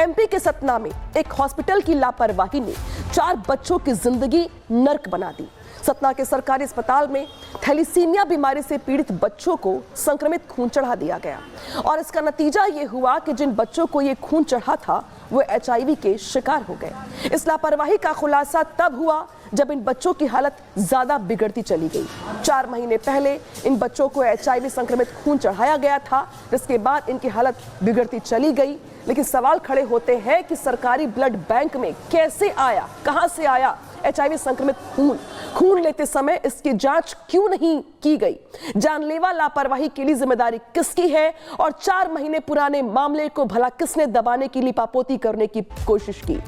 MP के सतना में एक हॉस्पिटल की लापरवाही ने 4 बच्चों की जिंदगी नर्क बना दी। सतना के सरकारी अस्पताल में थैलीसीमिया बीमारी से पीड़ित बच्चों को संक्रमित खून चढ़ा दिया गया और इसका नतीजा ये हुआ कि जिन बच्चों को ये खून चढ़ा था वो एचआईवी के शिकार हो गए। इस लापरवाही का खुलासा तब हुआ जब इन बच्चों की हालत ज्यादा बिगड़ती चली गई। 4 महीने पहले इन बच्चों को एचआईवी संक्रमित खून चढ़ाया गया था, जिसके बाद इनकी हालत बिगड़ती चली गई। लेकिन सवाल खड़े होते हैं कि सरकारी ब्लड बैंक में कैसे आया, कहां से आया एचआईवी संक्रमित खून लेते समय इसकी जांच क्यों नहीं की गई? जानलेवा लापरवाही के लिए जिम्मेदारी किसकी है और 4 महीने पुराने मामले को भला किसने दबाने की लिपापोती करने की कोशिश की?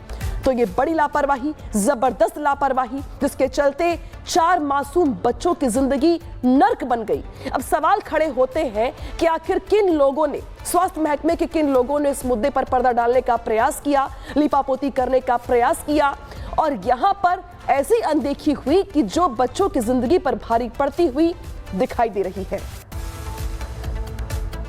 तो ये बड़ी लापरवाही, जबरदस्त लापरवाही, जिसके चलते 4 मासूम बच्चों की जिंदगी नर्क बन गई। अब सवाल खड़े होते हैं कि आखिर किन लोगों ने, स्वास्थ्य महकमे के किन लोगों ने इस मुद्दे पर पर्दा डालने का प्रयास किया, लिपापोती करने का प्रयास किया और यहां पर ऐसी अनदेखी हुई कि जो बच्चों की जिंदगी पर भारी पड़ती हुई दिखाई दे रही है।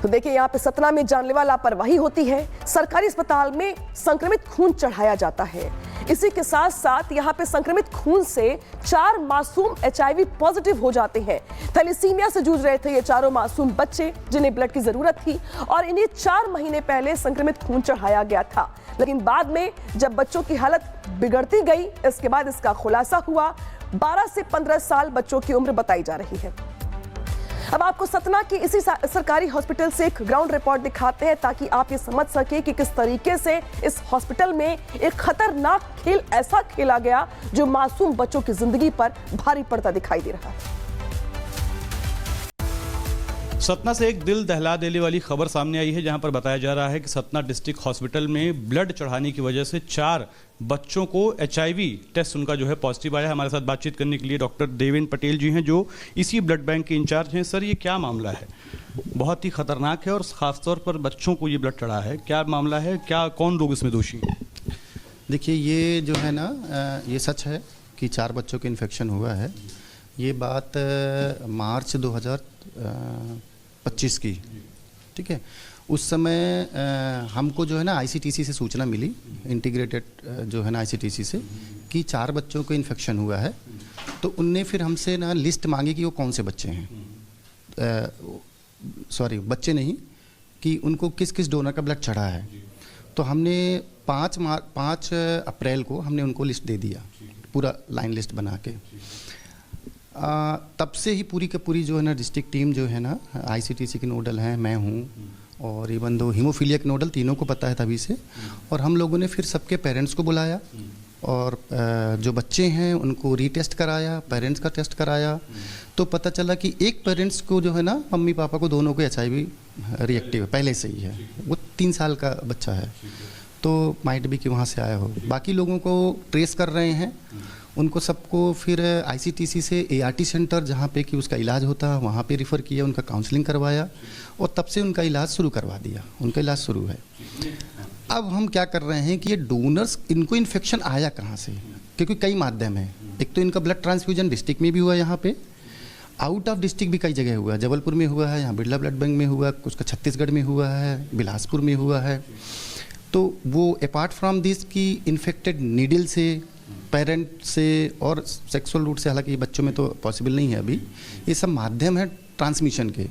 तो देखिए, यहां पे सतना में जानलेवा लापरवाही होती है, सरकारी अस्पताल में संक्रमित खून चढ़ाया जाता है। इसी के साथ साथ यहां पे संक्रमित खून से 4 मासूम एचआईवी पॉजिटिव हो जाते हैं। थैलीसीमिया से जूझ रहे थे ये चारों मासूम बच्चे जिन्हें ब्लड की जरूरत थी और इन्हें 4 महीने पहले संक्रमित खून चढ़ाया गया था। लेकिन बाद में जब बच्चों की हालत बिगड़ती गई, इसके बाद इसका खुलासा हुआ। 12 से 15 साल बच्चों की उम्र बताई जा रही है। अब आपको सतना की इसी सरकारी हॉस्पिटल से एक ग्राउंड रिपोर्ट दिखाते हैं ताकि आप ये समझ सके कि किस तरीके से इस हॉस्पिटल में एक खतरनाक खेल ऐसा खेला गया जो मासूम बच्चों की जिंदगी पर भारी पड़ता दिखाई दे रहा है। सतना से एक दिल दहला देने वाली खबर सामने आई है, जहां पर बताया जा रहा है कि सतना डिस्ट्रिक्ट हॉस्पिटल में ब्लड चढ़ाने की वजह से 4 बच्चों को एचआईवी टेस्ट उनका जो है पॉजिटिव आया। हमारे साथ बातचीत करने के लिए डॉक्टर देवेंद्र पटेल जी हैं जो इसी ब्लड बैंक के इंचार्ज हैं। सर, ये क्या मामला है? बहुत ही खतरनाक है और खासतौर पर बच्चों को ये ब्लड चढ़ा है, क्या मामला है, क्या कौन लोग इसमें दोषी हैं? देखिए, ये जो है ना, ये सच है कि 4 बच्चों को इन्फेक्शन हुआ है। ये बात मार्च 2025 की, ठीक है। उस समय हमको जो है ना आईसीटीसी से सूचना मिली, इंटीग्रेटेड जो है ना आईसीटीसी से, कि 4 बच्चों को इन्फेक्शन हुआ है। तो उनने फिर हमसे ना लिस्ट मांगी कि वो कौन से बच्चे हैं, बच्चे नहीं, कि उनको किस किस डोनर का ब्लड चढ़ा है। तो हमने 5 अप्रैल को हमने उनको लिस्ट दे दिया, पूरा लाइन लिस्ट बना के। तब से ही पूरी की पूरी जो है ना डिस्ट्रिक्ट टीम जो है ना, आईसीटीसी के नोडल हैं, मैं हूँ और इवन दो हीमोफीलिया के नोडल, तीनों को पता है तभी से। और हम लोगों ने फिर सबके पेरेंट्स को बुलाया और जो बच्चे हैं उनको रीटेस्ट कराया, पेरेंट्स का टेस्ट कराया। तो पता चला कि एक पेरेंट्स को जो है ना, मम्मी पापा को दोनों को एचआईवी रिएक्टिव है, पहले से ही है। वो 3 साल का बच्चा है, तो माइट भी कि वहाँ से आया हो। बाकी लोगों को ट्रेस कर रहे हैं, उनको सबको फिर आईसीटीसी से एआरटी सेंटर जहाँ पे कि उसका इलाज होता है वहाँ पे रिफ़र किया, उनका काउंसलिंग करवाया और तब से उनका इलाज शुरू करवा दिया। उनका इलाज शुरू है। अब हम क्या कर रहे हैं कि ये डोनर्स, इनको इन्फेक्शन आया कहाँ से? क्योंकि कई माध्यम हैं। एक तो इनका ब्लड ट्रांसफ्यूजन डिस्ट्रिक्ट में भी हुआ, यहाँ पे आउट ऑफ डिस्ट्रिक्ट भी कई जगह हुआ है। जबलपुर में हुआ है, यहाँ बिरला ब्लड बैंक में हुआ, उसका छत्तीसगढ़ में हुआ है, बिलासपुर में हुआ है। तो वो अपार्ट फ्रॉम दिस की इन्फेक्टेड नीडल से, पेरेंट से और सेक्सुअल रूट से, हालांकि बच्चों में तो पॉसिबल नहीं है अभी, ये सब माध्यम है ट्रांसमिशन के।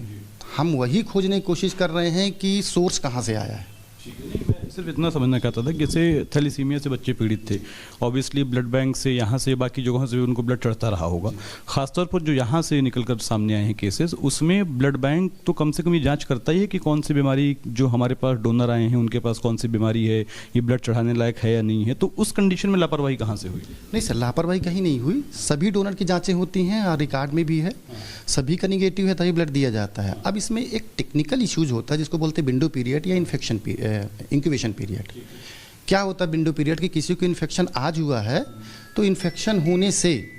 हम वही खोजने की कोशिश कर रहे हैं कि सोर्स कहाँ से आया है। सिर्फ इतना समझना चाहता था कि जैसे थैलीसीमिया से बच्चे पीड़ित थे, ऑब्वियसली ब्लड बैंक से, यहाँ से, बाकी जगहों से उनको ब्लड चढ़ता रहा होगा। खासतौर पर जो यहाँ से निकल कर सामने आए हैं केसेस, उसमें ब्लड बैंक तो कम से कम ये जांच करता ही है कि कौन सी बीमारी, जो हमारे पास डोनर आए हैं उनके पास कौन सी बीमारी है, ये ब्लड चढ़ाने लायक है या नहीं है। तो उस कंडीशन में लापरवाही कहाँ से हुई? नहीं सर, लापरवाही कहीं नहीं हुई। सभी डोनर की जाँचें होती हैं और रिकॉर्ड में भी है, सभी का निगेटिव है तभी ब्लड दिया जाता है। अब इसमें एक टेक्निकल इशूज होता है जिसको बोलते हैं विंडो पीरियड या इन्फेक्शन इंक्यूबेशन पीरियड। क्या होता है विंडो पीरियड कि किसी को इन्फेक्शन आज हुआ है तो इन्फेक्शन होने से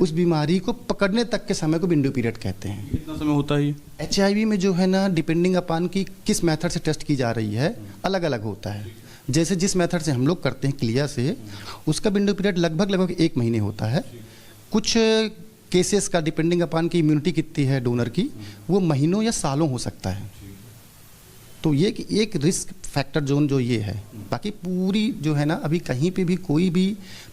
उस बीमारी को पकड़ने तक के समय को विंडो पीरियड कहते हैं। कितना समय होता है ये? एचआईवी में जो है ना, डिपेंडिंग अपॉन की किस मेथड से टेस्ट की जा रही है, अलग अलग होता है। जैसे जिस मेथड से हम लोग करते हैं क्लिया से, उसका विंडो पीरियड लगभग 1 महीने होता है। कुछ केसेस का डिपेंडिंग अपॉन की इम्यूनिटी कितनी है डोनर की, वो महीनों या सालों हो सकता है। तो ये एक रिस्क फैक्टर जोन जो ये है, बाकी पूरी जो है ना अभी कहीं पे भी कोई भी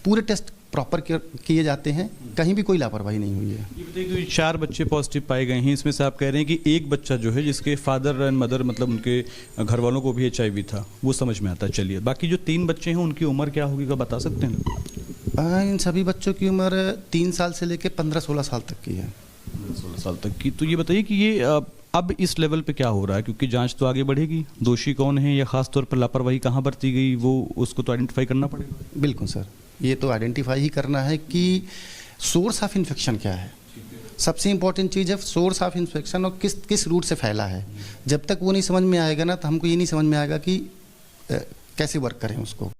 पूरे टेस्ट प्रॉपर किए जाते हैं, कहीं भी कोई लापरवाही नहीं हुई है। ये बताइए कि 4 बच्चे पॉजिटिव पाए गए हैं, इसमें से आप कह रहे हैं कि एक बच्चा जो है जिसके फादर एंड मदर मतलब उनके घर वालों को भी HIV था, वो समझ में आता है। चलिए, बाकी जो 3 बच्चे हैं उनकी उम्र क्या होगी, क्या बता सकते हैं? इन सभी बच्चों की उम्र 3 साल से लेकर 15-16 साल तक की है। 16 साल तक की। तो ये बताइए कि ये अब इस लेवल पे क्या हो रहा है, क्योंकि जांच तो आगे बढ़ेगी, दोषी कौन है या खास तौर पर लापरवाही कहाँ बरती गई वो उसको तो आइडेंटिफाई करना पड़ेगा। बिल्कुल सर, ये तो आइडेंटिफाई ही करना है कि सोर्स ऑफ इन्फेक्शन क्या है। सबसे इम्पोर्टेंट चीज़ है सोर्स ऑफ इन्फेक्शन और किस रूट से फैला है। जब तक वो नहीं समझ में आएगा ना, तो हमको ये नहीं समझ में आएगा कि कैसे वर्क करें उसको।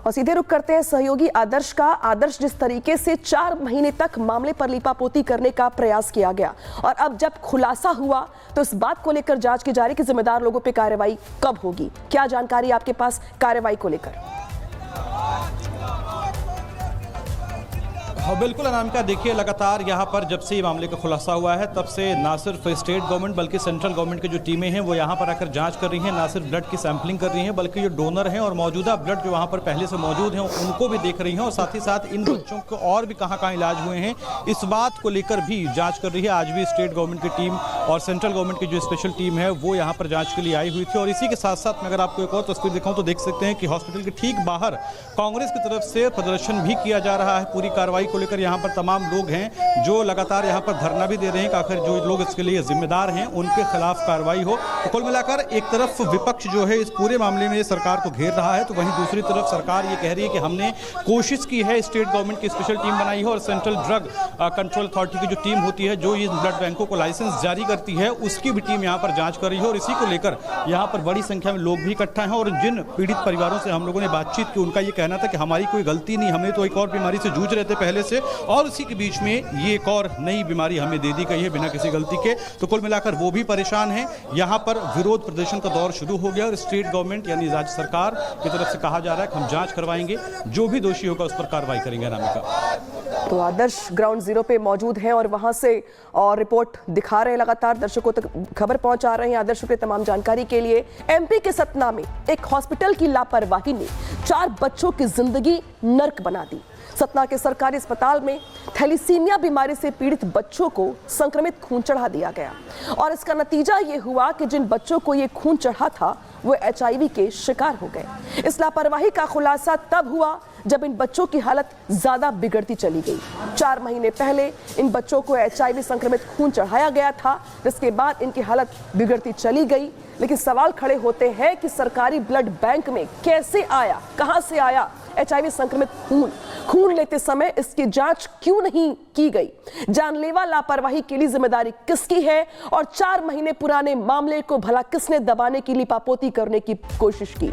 और सीधे रुख करते हैं सहयोगी आदर्श का। आदर्श, जिस तरीके से 4 महीने तक मामले पर लीपापोती करने का प्रयास किया गया और अब जब खुलासा हुआ तो इस बात को लेकर जांच की जा रही कि जिम्मेदार लोगों पर कार्रवाई कब होगी, क्या जानकारी आपके पास कार्रवाई को लेकर? हाँ बिल्कुल अनामिका, देखिए लगातार यहाँ पर जब से ये मामले का खुलासा हुआ है तब से ना सिर्फ स्टेट गवर्नमेंट बल्कि सेंट्रल गवर्नमेंट की जो टीमें हैं वो यहाँ पर आकर जांच कर रही हैं, ना सिर्फ ब्लड की सैंपलिंग कर रही हैं बल्कि जो डोनर हैं और मौजूदा ब्लड जो वहाँ पर पहले से मौजूद हैं उनको भी देख रही हैं और साथ ही साथ इन बच्चों को और भी कहाँ इलाज हुए हैं इस बात को लेकर भी जाँच कर रही है। आज भी स्टेट गवर्नमेंट की टीम और सेंट्रल गवर्नमेंट की जो स्पेशल टीम है वो यहाँ पर जाँच के लिए आई हुई थी। और इसी के साथ साथ मैं अगर आपको एक और तस्वीर दिखाऊँ तो देख सकते हैं कि हॉस्पिटल के ठीक बाहर कांग्रेस की तरफ से प्रदर्शन भी किया जा रहा है। पूरी कार्रवाई को लेकर यहाँ पर तमाम लोग हैं जो लगातार यहाँ पर धरना भी दे रहे हैं कि आखिर जो लोग इसके लिए जिम्मेदार हैं उनके खिलाफ कार्रवाई हो। तो कुल मिलाकर एक तरफ विपक्ष जो है इस पूरे मामले में सरकार को घेर रहा है, तो वहीं दूसरी तरफ सरकार ये कह रही है कि हमने कोशिश की है, स्टेट गवर्नमेंट की स्पेशल टीम बनाई है और सेंट्रल ड्रग कंट्रोल अथॉरिटी की जो टीम होती है जो इन ब्लड बैंकों को लाइसेंस जारी करती है उसकी भी टीम यहाँ पर जाँच कर रही है। और इसी को लेकर यहाँ पर बड़ी संख्या में लोग भी इकट्ठा हैं और जिन पीड़ित परिवारों से हम लोगों ने बातचीत की उनका ये कहना था कि हमारी कोई गलती नहीं, हमें तो एक और बीमारी से जूझ रहे थे पहले से और उसी के बीच में ये एक और नई बीमारी हमें दे दी गई है बिना किसी गलती के। तो कुल मिलाकर वो भी परेशान हैं। यहाँ पर विरोध प्रदर्शन का दौर शुरू हो गया और स्टेट गवर्नमेंट यानी राज्य सरकार की तरफ से कहा जा रहा है कि हम जांच करवाएंगे, जो भी दोषी होगा उस पर कार्रवाई करेंगे। अनामिका, तो आदर्श ग्राउंड जीरो पे मौजूद हैं और वहां से और रिपोर्ट दिखा रहे हैं, लगातार दर्शकों तक खबर पहुंचा रहे हैं। आदर्श के तमाम जानकारी के लिए। MP के सतना में एक हॉस्पिटल की लापरवाही ने 4 बच्चों की जिंदगी नर्क बना दी। सतना के सरकारी अस्पताल में थैलीसीमिया बीमारी से पीड़ित बच्चों को संक्रमित खून चढ़ा दिया गया और इसका नतीजा ये हुआ कि जिन बच्चों को ये खून चढ़ा था वो HIV के शिकार हो गए। इस लापरवाही का खुलासा तब हुआ जब इन बच्चों की हालत ज्यादा बिगड़ती चली गई। 4 महीने पहले इन बच्चों को HIV संक्रमित खून चढ़ाया गया था, जिसके बाद इनकी हालत बिगड़ती चली गई। लेकिन सवाल खड़े होते हैं कि सरकारी ब्लड बैंक में कैसे आया, कहां से आया HIV संक्रमित खून लेते समय इसकी जांच क्यों नहीं की गई? जानलेवा लापरवाही के लिए जिम्मेदारी किसकी है और 4 महीने पुराने मामले को भला किसने दबाने की लीपापोती करने की कोशिश की?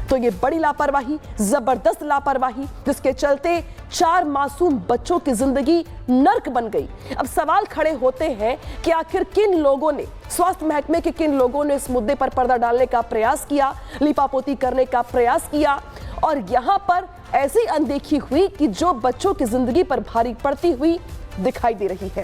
तो ये बड़ी लापरवाही, जबरदस्त लापरवाही, जिसके चलते 4 मासूम बच्चों की जिंदगी नर्क बन गई। अब सवाल खड़े होते हैं कि आखिर किन लोगों ने, स्वास्थ्य महकमे के किन लोगों ने इस मुद्दे पर पर्दा डालने का प्रयास किया, लीपापोती करने का प्रयास किया और यहां पर ऐसी अनदेखी हुई कि जो बच्चों की जिंदगी पर भारी पड़ती हुई दिखाई दे रही है।